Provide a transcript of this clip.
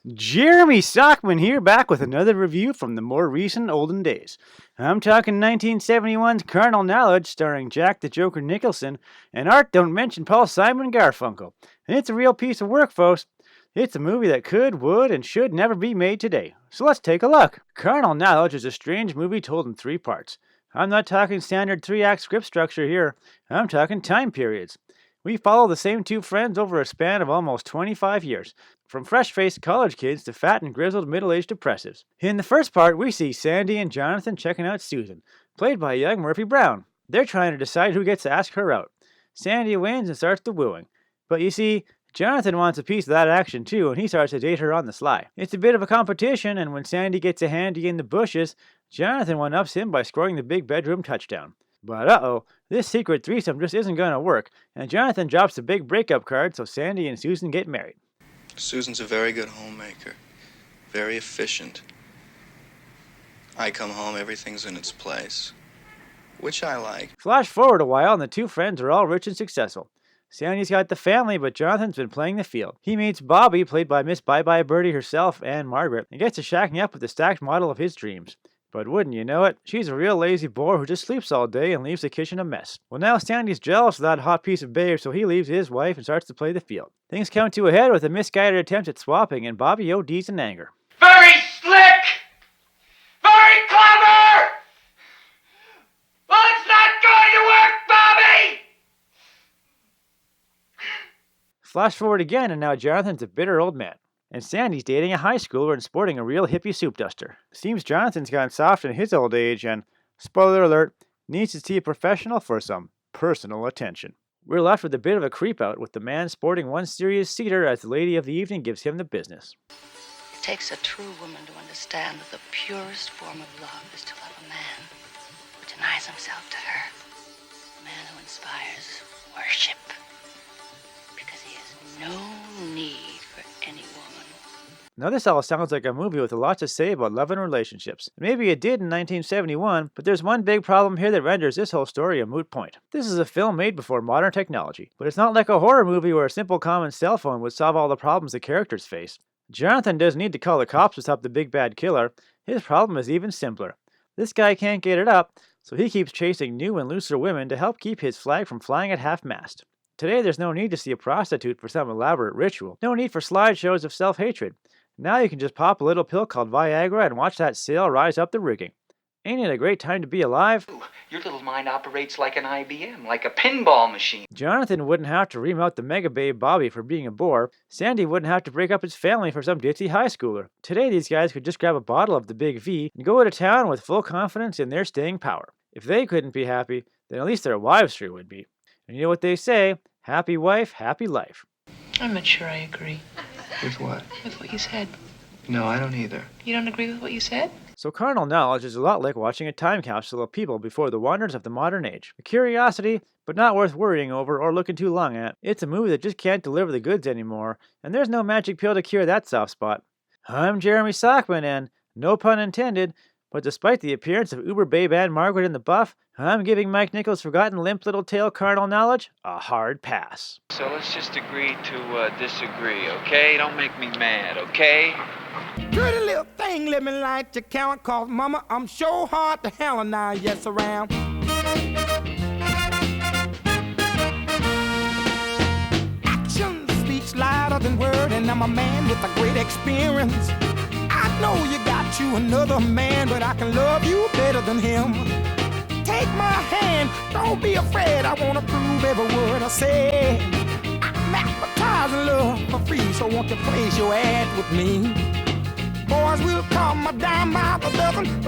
Jeremy Stockman here, back with another review from the more recent olden days. I'm talking 1971's Carnal Knowledge, starring Jack the Joker Nicholson, and art don't mention Paul Simon Garfunkel. And it's a real piece of work, folks. It's a movie that could, would, and should never be made today. So let's take a look. Carnal Knowledge is a strange movie told in 3 parts. I'm not talking standard 3-act script structure here. I'm talking time periods. We follow the same 2 friends over a span of almost 25 years, from fresh-faced college kids to fat and grizzled middle-aged depressives. In the first part, we see Sandy and Jonathan checking out Susan, played by young Murphy Brown. They're trying to decide who gets to ask her out. Sandy wins and starts the wooing. But you see, Jonathan wants a piece of that action too, and he starts to date her on the sly. It's a bit of a competition, and when Sandy gets a handy in the bushes, Jonathan one-ups him by scoring the big bedroom touchdown. But uh-oh, this secret threesome just isn't going to work, and Jonathan drops the big breakup card, so Sandy and Susan get married. Susan's a very good homemaker, very efficient. I come home, everything's in its place, which I like. Flash forward a while, and the 2 friends are all rich and successful. Sandy's got the family, but Jonathan's been playing the field. He meets Bobby, played by Miss Bye-Bye Birdie herself and Margaret, and gets to shacking up with the Stax model of his dreams. But wouldn't you know it, she's a real lazy bore who just sleeps all day and leaves the kitchen a mess. Well, now Sandy's jealous of that hot piece of babe, so he leaves his wife and starts to play the field. Things come to a head with a misguided attempt at swapping, and Bobby ODs in anger. Very slick! Very clever! Well, it's not going to work, Bobby! Flash forward again, and now Jonathan's a bitter old man. And Sandy's dating a high schooler and sporting a real hippie soup duster. Seems Jonathan's gotten soft in his old age and, spoiler alert, needs to see a professional for some personal attention. We're left with a bit of a creep-out, with the man sporting one serious cedar as the lady of the evening gives him the business. It takes a true woman to understand that the purest form of love is to love a man who denies himself to her. A man who inspires worship. Because he has no need for any woman. Now this all sounds like a movie with a lot to say about love and relationships. Maybe it did in 1971, but there's one big problem here that renders this whole story a moot point. This is a film made before modern technology, but it's not like a horror movie where a simple common cell phone would solve all the problems the characters face. Jonathan doesn't need to call the cops to stop the big bad killer. His problem is even simpler. This guy can't get it up, so he keeps chasing new and looser women to help keep his flag from flying at half-mast. Today there's no need to see a prostitute for some elaborate ritual. No need for slideshows of self-hatred. Now you can just pop a little pill called Viagra and watch that sale rise up the rigging. Ain't it a great time to be alive? Your little mind operates like an IBM, like a pinball machine. Jonathan wouldn't have to ream out the mega babe Bobby for being a bore. Sandy wouldn't have to break up his family for some ditzy high schooler. Today these guys could just grab a bottle of the Big V and go to town with full confidence in their staying power. If they couldn't be happy, then at least their wives sure would be. And you know what they say, happy wife, happy life. I'm not sure I agree With what? with what you said. No, I don't either. You don't agree with what you said? So Carnal Knowledge is a lot like watching a time capsule of people before the wonders of the modern age. A curiosity, but not worth worrying over or looking too long at. It's a movie that just can't deliver the goods anymore, and there's no magic pill to cure that soft spot. I'm Jeremy Stockman, and, no pun intended, but despite the appearance of Uber Babe and Margaret in the buff, I'm giving Mike Nichols' forgotten limp little tail Carnal Knowledge a hard pass. So let's just agree to disagree, okay? Don't make me mad, okay? Pretty little thing, let me light your count, cause mama, I'm sure hard to hell now, yes around. Action speaks louder than word, and I'm a man with a great experience. I know you got you another man, but I can love you better than him. Take my hand, don't be afraid, I wanna prove every word I say. I'm advertising love for free, so won't you place your ad with me? Boys will come a dime by the dozen,